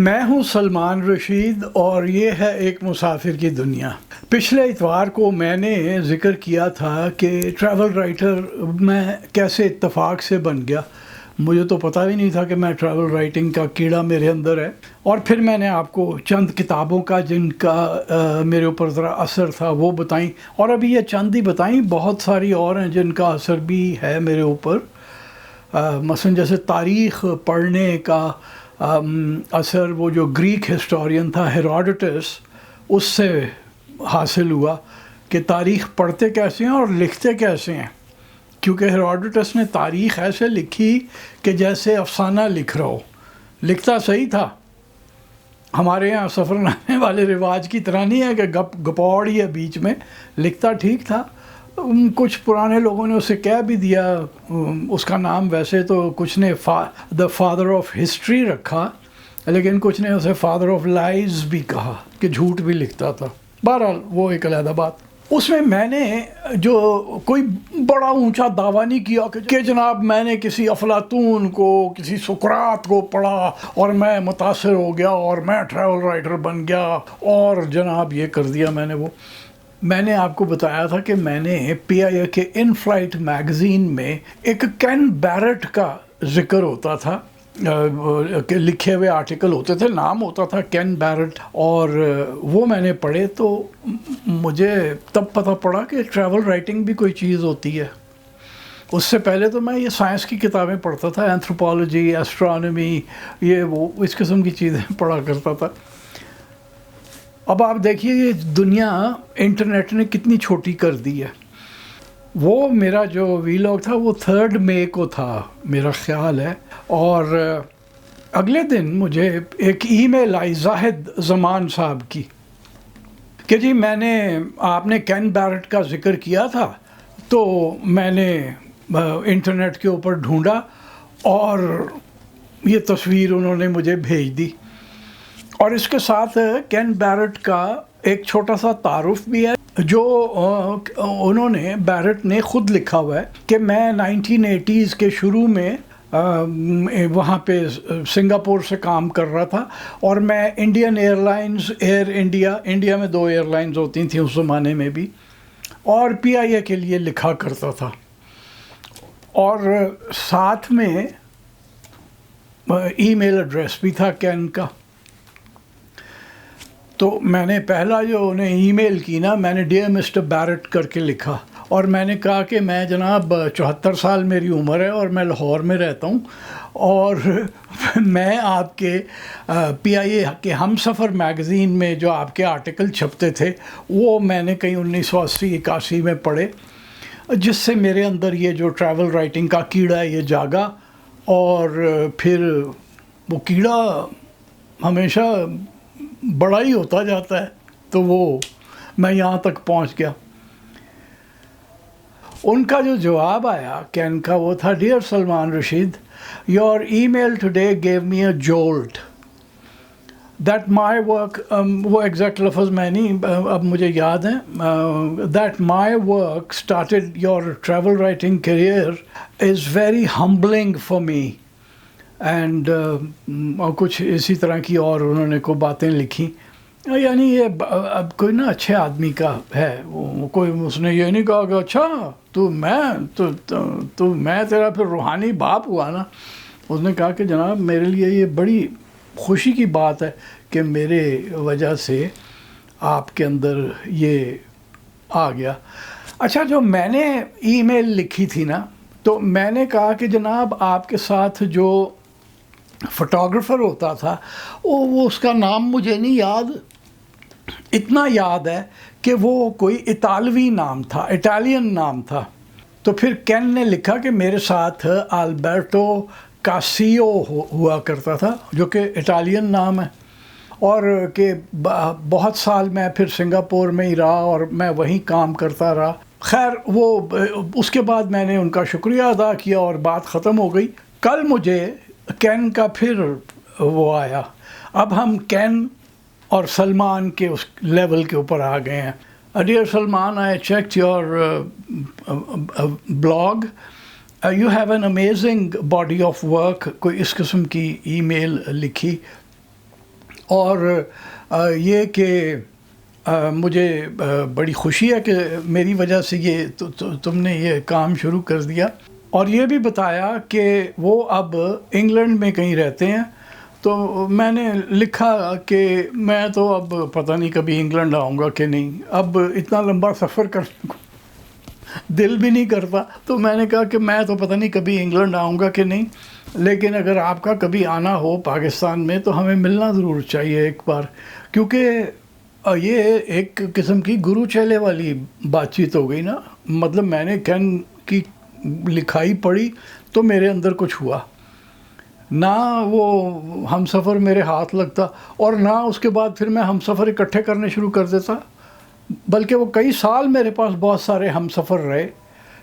میں ہوں سلمان رشید اور یہ ہے ایک مسافر کی دنیا۔ پچھلے اتوار کو میں نے ذکر کیا تھا کہ ٹریول رائٹر میں کیسے اتفاق سے بن گیا۔ مجھے تو پتہ بھی نہیں تھا کہ میں ٹریول رائٹنگ کا کیڑا میرے اندر ہے، اور پھر میں نے آپ کو چند کتابوں کا جن کا میرے اوپر ذرا اثر تھا وہ بتائیں، اور ابھی یہ چند ہی بتائیں، بہت ساری اور ہیں جن کا اثر بھی ہے میرے اوپر۔ مثلا جیسے تاریخ پڑھنے کا اثر وہ جو گریک ہسٹورین تھا ہیروڈوٹس، اس سے حاصل ہوا کہ تاریخ پڑھتے کیسے ہیں اور لکھتے کیسے ہیں، کیونکہ ہیروڈوٹس نے تاریخ ایسے لکھی کہ جیسے افسانہ لکھ رہا ہو۔ لکھتا صحیح تھا، ہمارے یہاں سفر نامے والے رواج کی طرح نہیں ہے کہ گپوڑ ہی ہے بیچ میں، لکھتا ٹھیک تھا۔ کچھ پرانے لوگوں نے اسے کہہ بھی دیا، اس کا نام ویسے تو کچھ نے دا فادر آف ہسٹری رکھا، لیکن کچھ نے اسے فادر آف لائز بھی کہا کہ جھوٹ بھی لکھتا تھا۔ بہرحال وہ ایک علیحدہ بات۔ اس میں نے جو کوئی بڑا اونچا دعویٰ نہیں کیا کہ جناب میں نے کسی افلاطون کو، کسی سقراط کو پڑھا اور میں متاثر ہو گیا اور میں ٹریول رائٹر بن گیا اور جناب یہ کر دیا میں نے آپ کو بتایا تھا کہ میں نے پی آئی اے کے ان فلائٹ میگزین میں ایک کین بیرٹ کا ذکر ہوتا تھا، کہ لکھے ہوئے آرٹیکل ہوتے تھے، نام ہوتا تھا کین بیرٹ، اور وہ میں نے پڑھے تو مجھے تب پتہ پڑا کہ ٹریول رائٹنگ بھی کوئی چیز ہوتی ہے۔ اس سے پہلے تو میں یہ سائنس کی کتابیں پڑھتا تھا، اینتھروپولوجی، ایسٹرونومی، یہ وہ اس قسم کی چیزیں پڑھا کرتا تھا۔ اب آپ دیکھیے یہ دنیا انٹرنیٹ نے کتنی چھوٹی کر دی ہے۔ وہ میرا جو ویلاگ تھا وہ 3 مئی کو تھا میرا خیال ہے، اور اگلے دن مجھے ایک ای میل آئی زاہد زمان صاحب کی کہ جی آپ نے کین بیرٹ کا ذکر کیا تھا، تو میں نے انٹرنیٹ کے اوپر ڈھونڈا اور یہ تصویر انہوں نے مجھے بھیج دی، اور اس کے ساتھ کین بیرٹ کا ایک چھوٹا سا تعارف بھی ہے جو انہوں نے بیرٹ نے خود لکھا ہوا ہے کہ میں 1980s کے شروع میں وہاں پہ سنگاپور سے کام کر رہا تھا، اور میں Indian Airlines, Air India میں 2 ایئر لائنز ہوتی تھیں اس زمانے میں بھی، اور پی آئی اے کے لیے لکھا کرتا تھا، اور ساتھ میں ای میل ایڈریس بھی تھا کین کا۔ تو میں نے پہلا جو انہیں ای میل کی نا، میں نے ڈیئر مسٹر بیرٹ کر کے لکھا، اور میں نے کہا کہ میں جناب 74 سال میری عمر ہے اور میں لاہور میں رہتا ہوں، اور میں آپ کے پی آئی اے کے ہم سفر میگزین میں جو آپ کے آرٹیکل چھپتے تھے وہ میں نے کہیں 1980-81 میں پڑھے، جس سے میرے اندر یہ جو ٹریول رائٹنگ کا کیڑا ہے یہ جاگا، اور پھر وہ کیڑا ہمیشہ بڑا ہی ہوتا جاتا ہے، تو وہ میں یہاں تک پہنچ گیا۔ ان کا جو جواب آیا کین کا وہ تھا، dear Salman Rashid, your email today gave me a jolt that my work, وہ ایگزیکٹ لفظ میں نہیں اب مجھے یاد ہیں، that my work started your travel writing career is very humbling for me, and اور کچھ اسی طرح کی اور انہوں نے کوئی باتیں لکھی، یعنی یہ اب کوئی نا اچھے آدمی کا ہے، کوئی اس نے یہ نہیں کہا کہ اچھا تو میں تیرا پھر روحانی باپ ہوا نا، اس نے کہا کہ جناب میرے لیے یہ بڑی خوشی کی بات ہے کہ میرے وجہ سے آپ کے اندر یہ آ گیا۔ اچھا، جو میں نے ای میل لکھی تھی نا، تو میں نے کہا کہ جناب آپ کے ساتھ جو فوٹوگرافر ہوتا تھا وہ اس کا نام مجھے نہیں یاد، اتنا یاد ہے کہ وہ کوئی اطالوی نام تھا، اٹالین نام تھا۔ تو پھر کین نے لکھا کہ میرے ساتھ البرٹو کاسیو ہوا کرتا تھا، جو کہ اٹالین نام ہے، اور کہ بہت سال میں پھر سنگاپور میں ہی رہا اور میں وہیں کام کرتا رہا۔ خیر وہ اس کے بعد میں نے ان کا شکریہ ادا کیا اور بات ختم ہو گئی۔ کل مجھے کین کا پھر وہ آیا، اب ہم کین اور سلمان کے اس لیول کے اوپر آ گئے ہیں۔ Dear Salman, I checked your blog, you have an amazing body of work, کوئی اس قسم کی ای میل لکھی، اور یہ کہ مجھے بڑی خوشی ہے کہ میری وجہ سے یہ تم نے یہ کام شروع کر دیا، اور یہ بھی بتایا کہ وہ اب انگلینڈ میں کہیں رہتے ہیں. تو میں نے لکھا کہ میں تو اب پتہ نہیں کبھی انگلینڈ آؤں گا کہ نہیں، اب اتنا لمبا سفر کرنے کو دل بھی نہیں کرتا. تو میں نے کہا کہ میں تو پتہ نہیں کبھی انگلینڈ آؤں گا کہ نہیں، لیکن اگر آپ کا کبھی آنا ہو پاکستان میں تو ہمیں ملنا ضرور چاہیے ایک بار، کیونکہ یہ ایک قسم کی گرو چیلے والی بات چیت ہو گئی نا. مطلب میں نے کین کی لکھائی پڑھی تو میرے اندر کچھ ہوا، نہ وہ ہم سفر میرے ہاتھ لگتا، اور نہ اس کے بعد پھر میں ہم سفر اکٹھے کرنے شروع کر دیتا، بلکہ وہ کئی سال میرے پاس بہت سارے ہم سفر رہے.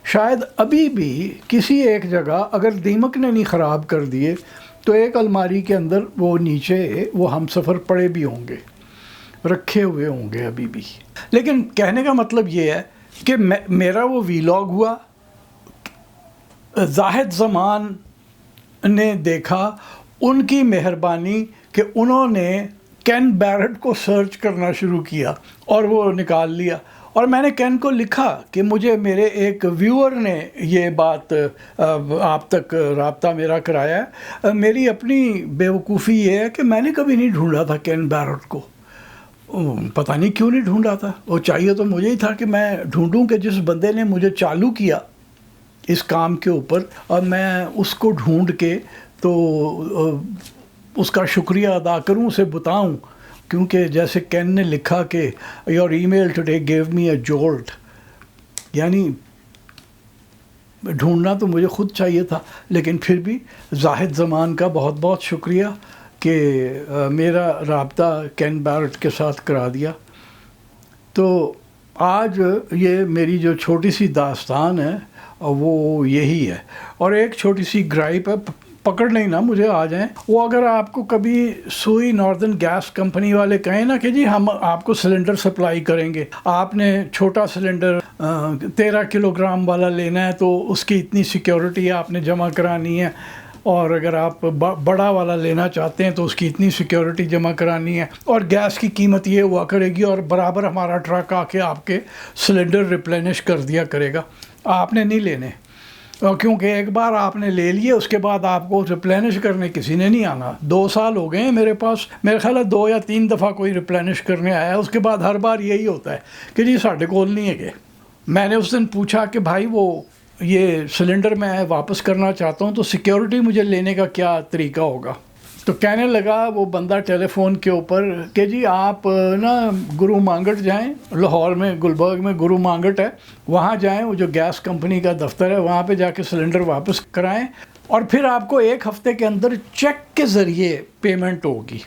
شاید ابھی بھی کسی ایک جگہ اگر دیمک نے نہیں خراب کر دیے تو ایک الماری کے اندر وہ نیچے وہ ہم سفر پڑے بھی ہوں گے، رکھے ہوئے ہوں گے ابھی بھی. لیکن کہنے کا مطلب یہ ہے کہ میرا وہ ویلاگ ہوا، زاہد زمان نے دیکھا، ان کی مہربانی کہ انہوں نے کین بیرٹ کو سرچ کرنا شروع کیا اور وہ نکال لیا. اور میں نے کین کو لکھا کہ مجھے میرے ایک ویور نے یہ بات آپ تک رابطہ میرا کرایا ہے. میری اپنی بیوقوفی یہ ہے کہ میں نے کبھی نہیں ڈھونڈا تھا کین بیرٹ کو، پتہ نہیں کیوں نہیں ڈھونڈا تھا. وہ چاہیے تو مجھے ہی تھا کہ میں ڈھونڈوں کہ جس بندے نے مجھے چالو کیا اس کام کے اوپر، اور میں اس کو ڈھونڈ کے تو اس کا شکریہ ادا کروں، اسے بتاؤں. کیونکہ جیسے کین نے لکھا کہ your email today gave me a jolt, یعنی ڈھونڈنا تو مجھے خود چاہیے تھا، لیکن پھر بھی زاہد زمان کا بہت بہت شکریہ کہ میرا رابطہ کین بیرٹ کے ساتھ کرا دیا. تو آج یہ میری جو چھوٹی سی داستان ہے وہ یہی ہے. اور ایک چھوٹی سی گرائپ ہے، پکڑ نہیں نا مجھے آ جائیں، وہ اگر آپ کو کبھی سوئی ناردرن گیس کمپنی والے کہیں نا کہ جی ہم آپ کو سلنڈر سپلائی کریں گے، آپ نے چھوٹا سلنڈر 13 کلو گرام والا لینا ہے تو اس کی اتنی سیکیورٹی آپ نے جمع کرانی ہے، اور اگر آپ بڑا والا لینا چاہتے ہیں تو اس کی اتنی سیکیورٹی جمع کرانی ہے، اور گیس کی قیمت یہ ہوا کرے گی، اور برابر ہمارا ٹرک آ کے آپ کے سلنڈر ریپلینش کر دیا کرے گا. آپ نے نہیں لینے، کیونکہ ایک بار آپ نے لے لیے اس کے بعد آپ کو ریپلینش کرنے کسی نے نہیں آنا. 2 سال ہو گئے ہیں میرے پاس، میرے خیال ہے 2 یا 3 دفعہ کوئی ریپلینش کرنے آیا ہے، اس کے بعد ہر بار یہی ہوتا ہے کہ جی ساڈے کول نہیں ہے. کہ میں نے اس دن پوچھا کہ بھائی وہ یہ سلنڈر میں واپس کرنا چاہتا ہوں تو سیکیورٹی مجھے لینے کا کیا طریقہ ہوگا؟ تو کہنے لگا وہ بندہ ٹیلی فون کے اوپر کہ جی آپ نا گرو مانگٹ جائیں، لاہور میں گلبرگ میں گرو مانگٹ ہے، وہاں جائیں، وہ جو گیس کمپنی کا دفتر ہے وہاں پہ جا کے سلنڈر واپس کرائیں، اور پھر آپ کو 1 ہفتے کے اندر چیک کے ذریعے پیمنٹ ہوگی.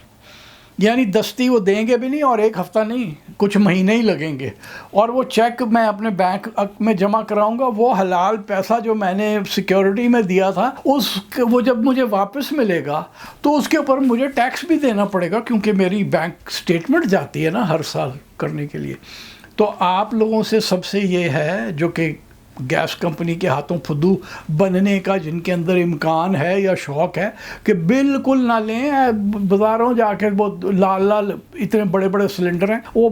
یعنی دستی وہ دیں گے بھی نہیں، اور 1 ہفتہ نہیں، کچھ مہینے ہی لگیں گے، اور وہ چیک میں اپنے بینک میں جمع کراؤں گا. وہ حلال پیسہ جو میں نے سیکیورٹی میں دیا تھا وہ جب مجھے واپس ملے گا تو اس کے اوپر مجھے ٹیکس بھی دینا پڑے گا، کیونکہ میری بینک سٹیٹمنٹ جاتی ہے نا ہر سال کرنے کے لیے. تو آپ لوگوں سے سب سے یہ ہے جو کہ گیس کمپنی کے ہاتھوں پھدو بننے کا جن کے اندر امکان ہے یا شوق ہے، کہ بالکل نہ لیں. بازاروں جا کے وہ لال اتنے بڑے بڑے سلنڈر ہیں، وہ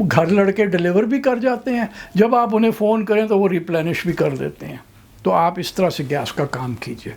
گھر لڑکے ڈیلیور بھی کر جاتے ہیں، جب آپ انہیں فون کریں تو وہ ریپلینش بھی کر دیتے ہیں. تو آپ اس طرح سے گیس کا کام کیجئے.